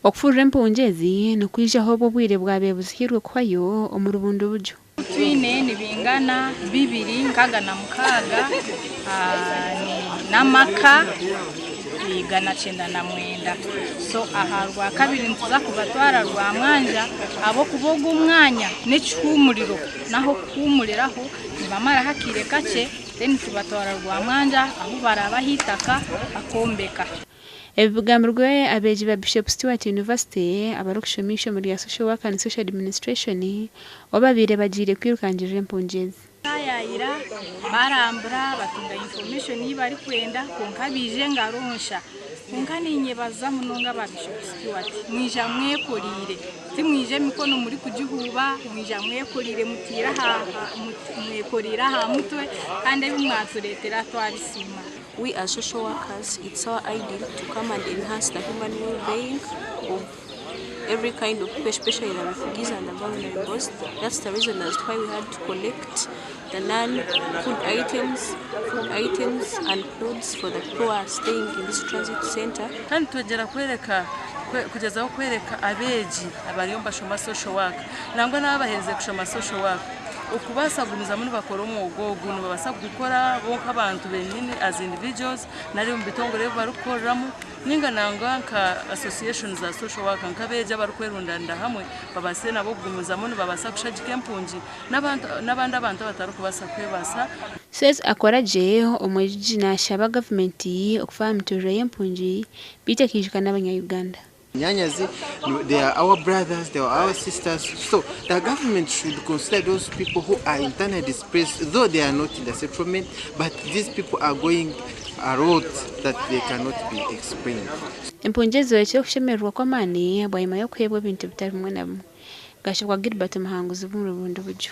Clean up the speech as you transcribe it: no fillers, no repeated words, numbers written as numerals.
okufurira empungezi nokwijaho obwire bwabe buzihirwe kwayo omuri Bundibugyo. Twine nibingana 2,606 n'amaka 190. So aha rwa kabiri ntuza kubatwara rwa mwanja abo kuboga umwanya n'ekihumuriro naho kumuriraho nibamara hakire kace then tubatwara rwa mwanja aho barabahitaka akombeka. Ebigamurwe abeji ba Bishop Stewart University abarukishomisho muri social work and social administration obabire bagire kwirukangirira empungezi. Yayira barambura batunga information yibari kwenda konkabije ngaronsha konkaninye baza munonga ba Bishop Stewart mwija mwekorire timwije mikono muri kugihuba mwija mwekorire mutira mwekorira ha mutwe kandi bimwaturetera twabisima. We as social workers, it's our ideal to come and enhance the human well-being of every kind of people, especially the refugees and the vulnerables. That's the reason as to why we had to collect the non-food items and clothes for the people who are staying in this transit center. Kandi twegera kugezaho kwereka abeji abariyomba shoma social work nangwa n'abaheze kushoma social work ukubasaguniza muri bakora umwogo guno babasa gukora bonka abantu benini as individuals nari mu bitongore barukoramo ninga nanga nka associations za social work nkabeje barukwerundanda hamwe babase nabo gumuza muri babasa kushajika empungi n'abandi abantu batarukubasa kwebasa. Says akoraje omwejiji na shaba government okufa mitoro y'empungi bitekishika n'abanya-Uganda. Nyanyazi, they are our brothers, they are our sisters. So the government should consider those people who are internally displaced, though they are not in the settlement, but these people are going a road that they cannot be explained. Empungezi wekyo kushemerwa kwa mani bwayima yo kwebwa bintu bitari mwe na mwe. Gashobwa Gilbert Muhanguzi muri Bundibugyo.